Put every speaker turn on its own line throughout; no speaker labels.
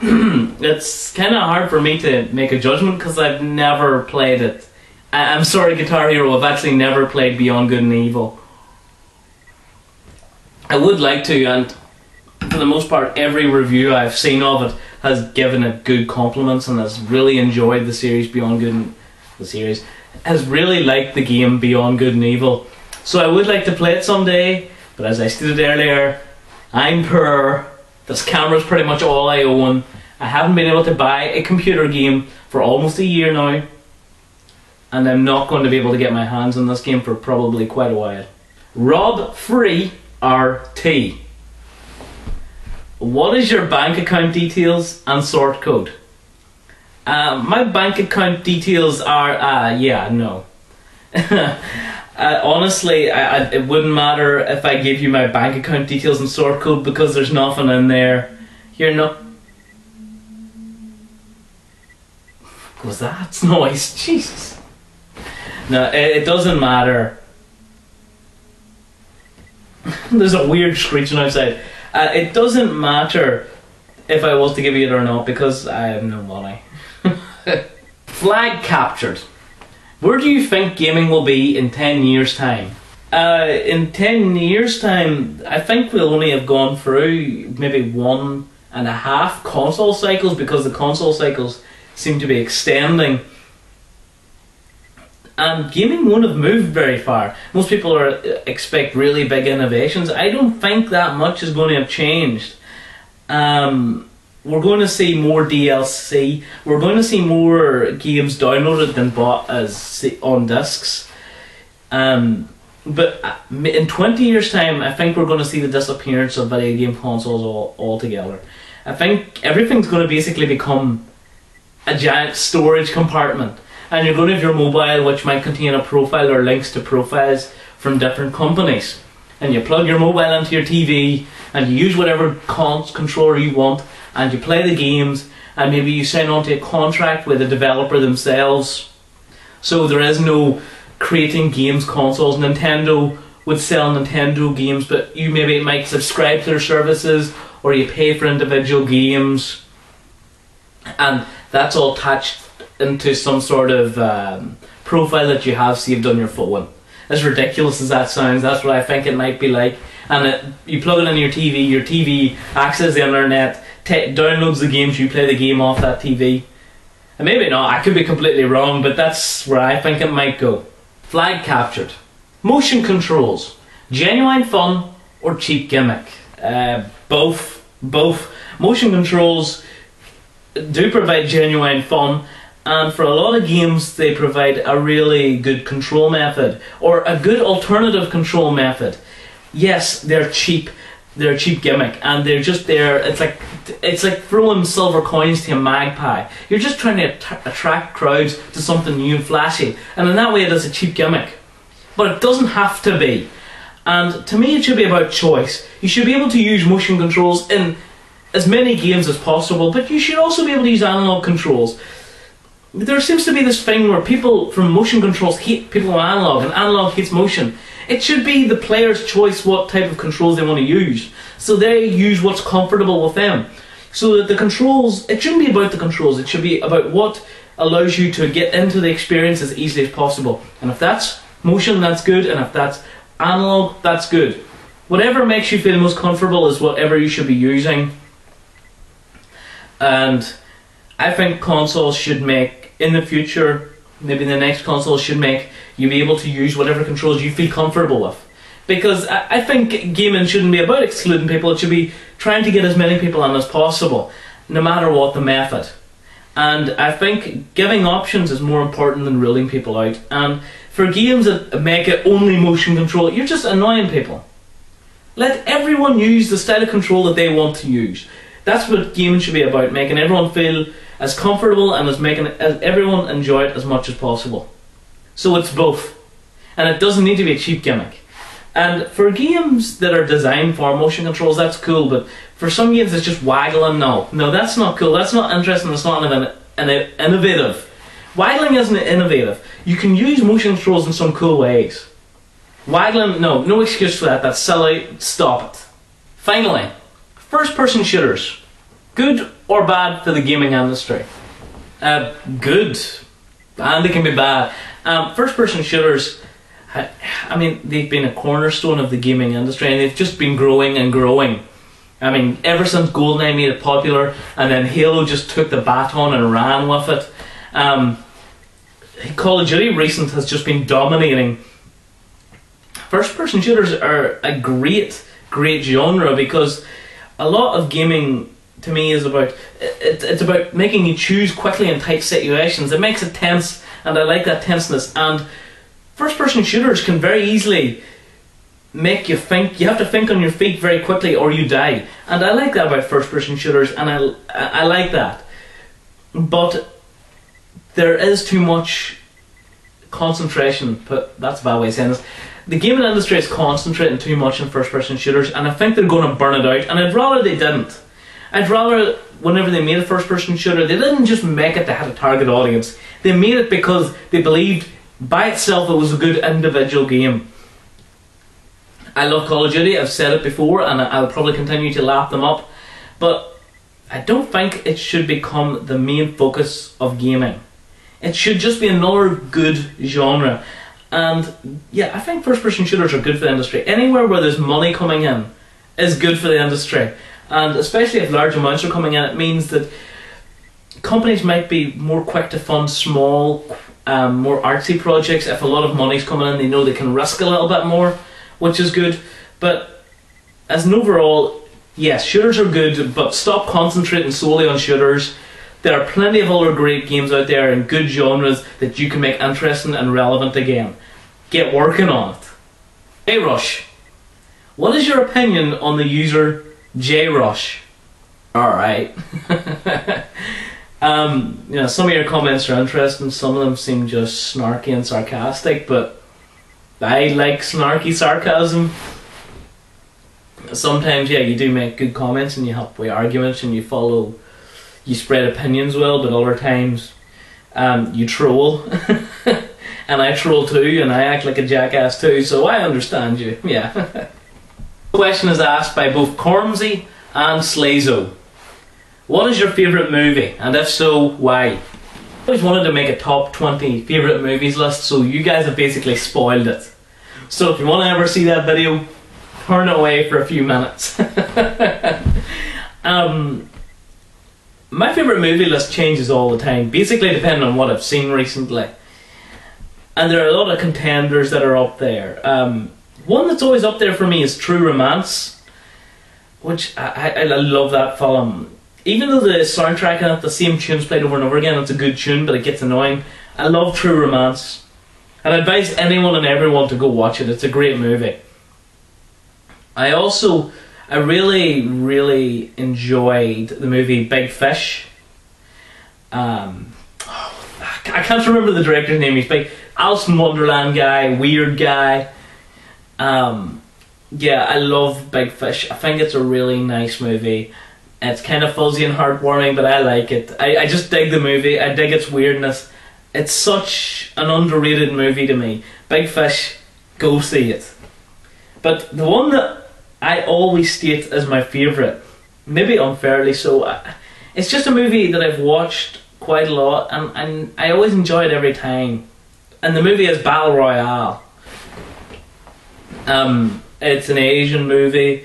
it's kind of hard for me to make a judgment because I've never played it. I'm sorry, Guitar Hero, I've actually never played Beyond Good and Evil. I would like to, and for the most part every review I've seen of it has given it good compliments and has really enjoyed the series Beyond Good and has really liked the game Beyond Good and Evil. So I would like to play it someday, but as I stated earlier, I'm poor. This camera's pretty much all I own. I haven't been able to buy a computer game for almost a year now, and I'm not going to be able to get my hands on this game for probably quite a while. Rob Free RT. What is your bank account details and sort code? My bank account details are, yeah, no. Honestly, it wouldn't matter if I gave you my bank account details and sort code because there's nothing in there. You're not... What was that noise? Jesus. No, it doesn't matter. There's a weird screeching outside. It doesn't matter if I was to give you it or not because I have no money. Flag captured. Where do you think gaming will be in 10 years time? In 10 years time, I think we'll only have gone through maybe 1.5 console cycles because the console cycles seem to be extending. And gaming won't have moved very far. Most people expect really big innovations. I don't think that much is going to have changed. We're going to see more DLC. We're going to see more games downloaded than bought as on discs. But in 20 years' time, I think we're going to see the disappearance of video game consoles altogether. I think everything's going to basically become a giant storage compartment. And you're going to have your mobile, which might contain a profile or links to profiles from different companies. And you plug your mobile into your TV, and you use whatever controller you want, and you play the games, and maybe you sign on to a contract with the developer themselves. So there is no creating games consoles. Nintendo would sell Nintendo games, but you maybe might subscribe to their services, or you pay for individual games. And that's all attached into some sort of profile that you have saved on your phone. As ridiculous as that sounds, that's what I think it might be like. And you plug it in your TV accesses the internet, downloads the games, you play the game off that TV. And maybe not, I could be completely wrong, but that's where I think it might go. Flag captured. Motion controls. Genuine fun or cheap gimmick? Both. Motion controls do provide genuine fun, and for a lot of games they provide a really good control method, or a good alternative control method. Yes, they're cheap gimmick, and they're just there. It's like throwing silver coins to a magpie. You're just trying to attract crowds to something new and flashy, and in that way it is a cheap gimmick. But it doesn't have to be. And to me it should be about choice. You should be able to use motion controls in as many games as possible, but you should also be able to use analog controls. There seems to be this thing where people from motion controls hate people from analog, and analog hates motion. It should be the player's choice what type of controls they want to use. So they use what's comfortable with them. So that the controls, it shouldn't be about the controls, it should be about what allows you to get into the experience as easily as possible. And if that's motion, that's good, and if that's analog, that's good. Whatever makes you feel most comfortable is whatever you should be using. And I think consoles should make, in the future, maybe the next console should make you be able to use whatever controls you feel comfortable with. Because I think gaming shouldn't be about excluding people, it should be trying to get as many people in as possible, no matter what the method. And I think giving options is more important than ruling people out. And for games that make it only motion control, you're just annoying people. Let everyone use the style of control that they want to use. That's what gaming should be about, making everyone feel as comfortable and making everyone enjoy it as much as possible. So it's both. And it doesn't need to be a cheap gimmick. And for games that are designed for motion controls, that's cool, but for some games it's just waggling. No, that's not cool, that's not interesting, that's not innovative. Waggling isn't innovative. You can use motion controls in some cool ways. Waggling, no excuse for that, that's silly, stop it. Finally, first person shooters. Good or bad for the gaming industry? Good, and they can be bad. First-person shooters, I mean, they've been a cornerstone of the gaming industry, and they've just been growing and growing. I mean, ever since GoldenEye made it popular, and then Halo just took the baton and ran with it. Call of Duty recent has just been dominating. First-person shooters are a great genre, because a lot of gaming to me is about it's about making you choose quickly in tight situations. It makes it tense, and I like that tenseness. And first-person shooters can very easily make you think. You have to think on your feet very quickly, or you die. And I like that about first-person shooters, and I like that. But there is too much concentration. But that's a bad way of saying this. The gaming industry is concentrating too much on first-person shooters, and I think they're going to burn it out. And I'd rather they didn't. I'd rather, whenever they made a first-person shooter, they didn't just make it to have a target audience. They made it because they believed by itself it was a good individual game. I love Call of Duty, I've said it before, and I'll probably continue to lap them up, but I don't think it should become the main focus of gaming. It should just be another good genre. And yeah, I think first-person shooters are good for the industry. Anywhere where there's money coming in is good for the industry. And especially if large amounts are coming in, it means that companies might be more quick to fund small, more artsy projects. If a lot of money's coming in, they know they can risk a little bit more, which is good. But as an overall, yes, shooters are good, but stop concentrating solely on shooters. There are plenty of other great games out there and good genres that you can make interesting and relevant again. Get working on it. JRush. What is your opinion on the user JRush? Alright. You know, some of your comments are interesting, some of them seem just snarky and sarcastic, but I like snarky sarcasm. Sometimes, yeah, you do make good comments and you help with arguments and you spread opinions well, but other times you troll. And I troll too, and I act like a jackass too, so I understand you, yeah. The question is asked by both Cormsey and Slazo. What is your favourite movie? And if so, why? I always wanted to make a top 20 favourite movies list, so you guys have basically spoiled it. So if you want to ever see that video, turn it away for a few minutes. My favourite movie list changes all the time, basically depending on what I've seen recently. And there are a lot of contenders that are up there. One that's always up there for me is True Romance, which I love that film. Even though the soundtrack and the same tunes played over and over again, it's a good tune, but it gets annoying. I love True Romance. And I advise anyone and everyone to go watch it. It's a great movie. I really, really enjoyed the movie Big Fish. I can't remember the director's name. He's big, Alice in Wonderland guy, weird guy. Yeah, I love Big Fish. I think it's a really nice movie. It's kind of fuzzy and heartwarming, but I like it. I just dig the movie. I dig its weirdness. It's such an underrated movie to me. Big Fish, go see it. But the one that I always state as my favourite, maybe unfairly so, it's just a movie that I've watched quite a lot, and I always enjoy it every time. And the movie is Battle Royale. It's an Asian movie.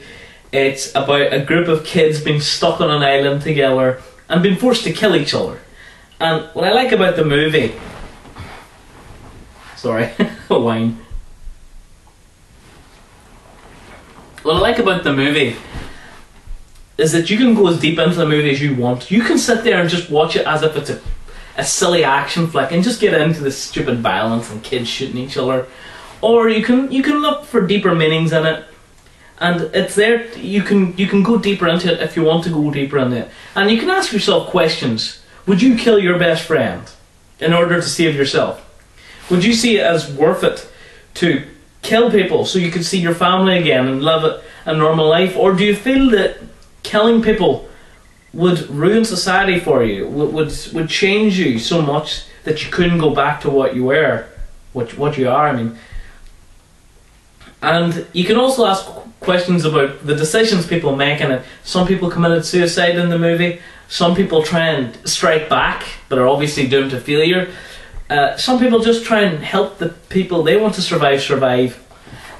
It's about a group of kids being stuck on an island together and being forced to kill each other. And what I like about the movie... Sorry, wine. What I like about the movie is that you can go as deep into the movie as you want. You can sit there and just watch it as if it's a silly action flick and just get into the stupid violence and kids shooting each other. Or you can look for deeper meanings in it. And it's there, you can go deeper into it if you want to go deeper into it. And you can ask yourself questions. Would you kill your best friend in order to save yourself? Would you see it as worth it to kill people so you could see your family again and live a normal life? Or do you feel that killing people would ruin society for you, would change you so much that you couldn't go back to what you were, what you are, I mean? And you can also ask questions about the decisions people make in it. Some people committed suicide in the movie. Some people try and strike back, but are obviously doomed to failure. Some people just try and help the people they want to survive.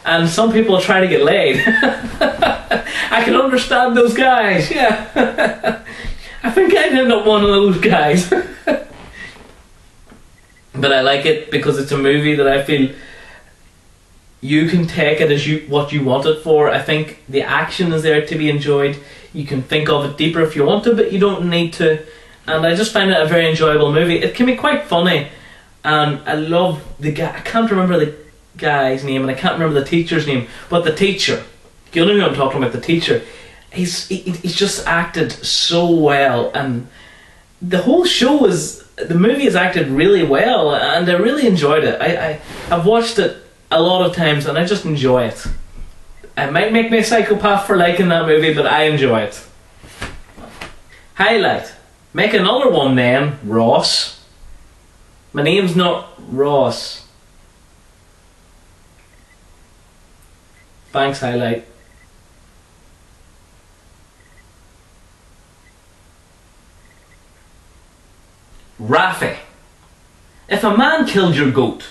And some people try to get laid. I can understand those guys, yeah. I think I'd end up one of those guys. But I like it because it's a movie that I feel you can take it as what you want it for. I think the action is there to be enjoyed. You can think of it deeper if you want to, but you don't need to. And I just find it a very enjoyable movie. It can be quite funny. And I love the guy. I can't remember the guy's name, and I can't remember the teacher's name, but the teacher. You know who I'm talking about, the teacher. He's just acted so well, and the whole show the movie is acted really well, and I really enjoyed it. I've watched it a lot of times, and I just enjoy it. It might make me a psychopath for liking that movie, but I enjoy it. Highlight. Make another one then, Ross. My name's not Ross. Thanks, highlight. Rafi. If a man killed your goat,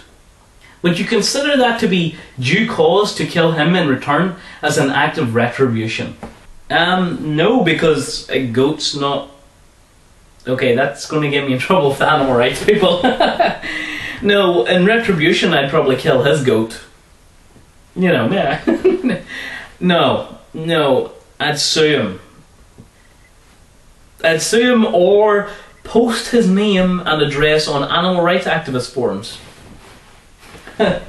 would you consider that to be due cause to kill him in return as an act of retribution? No, because a goat's not... Okay, that's going to get me in trouble with animal rights people. No, in retribution I'd probably kill his goat. You know, yeah. No, I'd sue him. I'd sue him or post his name and address on animal rights activist forums. No,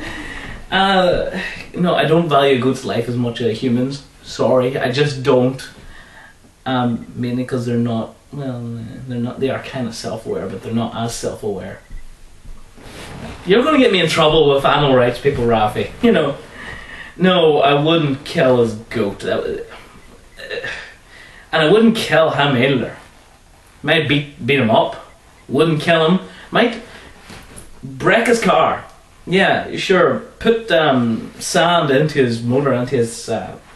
I don't value a goat's life as much as humans. Sorry, I just don't. Mainly because they're not, they are kind of self-aware, but they're not as self-aware. You're going to get me in trouble with animal rights people, Rafi. You know. No, I wouldn't kill his goat. And I wouldn't kill him either. Might beat him up. Wouldn't kill him. Might break his car. Yeah, sure. Put sand into his motor, into his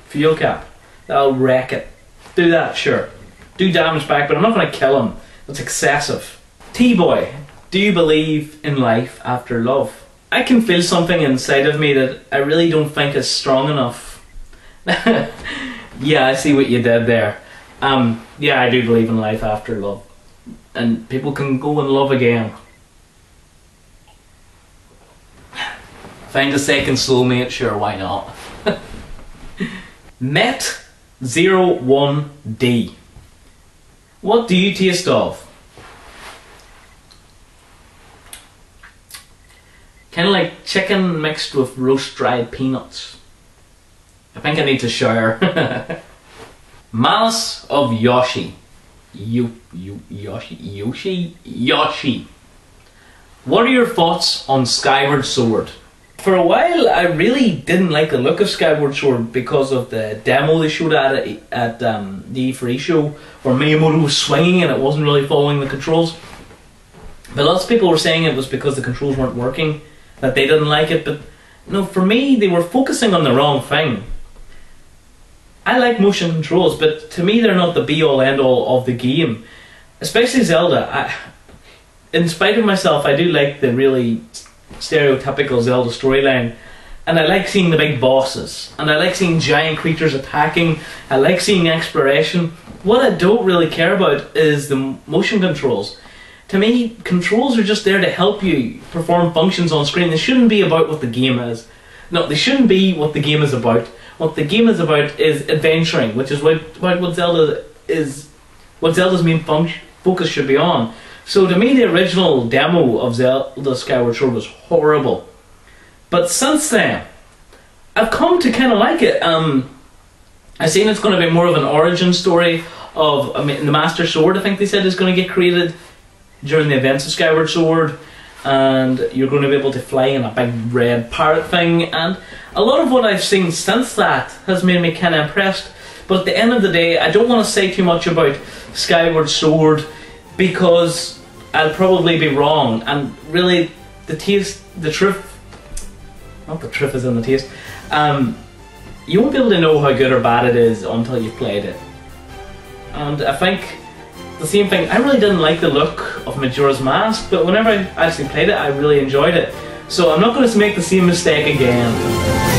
fuel cap. That'll wreck it. Do that, sure. Do damage back, but I'm not going to kill him. That's excessive. T-Boy, do you believe in life after love? I can feel something inside of me that I really don't think is strong enough. Yeah, I see what you did there. Yeah, I do believe in life after love. And people can go and love again. Find a second soulmate, sure, why not? Met01D. What do you taste of? Kind of like chicken mixed with roast dried peanuts. I think I need to share. Malice of Yoshi. Yoshi. What are your thoughts on Skyward Sword? For a while, I really didn't like the look of Skyward Sword because of the demo they showed at the E3 show, where Miyamoto was swinging and it wasn't really following the controls. But lots of people were saying it was because the controls weren't working, that they didn't like it. But no, for me, they were focusing on the wrong thing. I like motion controls, but to me they're not the be-all end-all of the game. Especially Zelda. In spite of myself, I do like the really stereotypical Zelda storyline, and I like seeing the big bosses, and I like seeing giant creatures attacking. I like seeing exploration. What I don't really care about is the motion controls. To me, controls are just there to help you perform functions on screen. They shouldn't be about what the game is. No, they shouldn't be what the game is about. What the game is about is adventuring, which is what Zelda is. What Zelda's main focus should be on. So to me, the original demo of Zelda Skyward Sword was horrible. But since then, I've come to kind of like it. I've seen it's going to be more of an origin story of, the Master Sword, I think they said, is going to get created during the events of Skyward Sword, and you're going to be able to fly in a big red parrot thing, and a lot of what I've seen since that has made me kind of impressed. But at the end of the day, I don't want to say too much about Skyward Sword because I'll probably be wrong, and really the truth not the truth is in the taste. You won't be able to know how good or bad it is until you've played it. And I think the same thing, I really didn't like the look of Majora's Mask, but whenever I actually played it, I really enjoyed it. So I'm not going to make the same mistake again.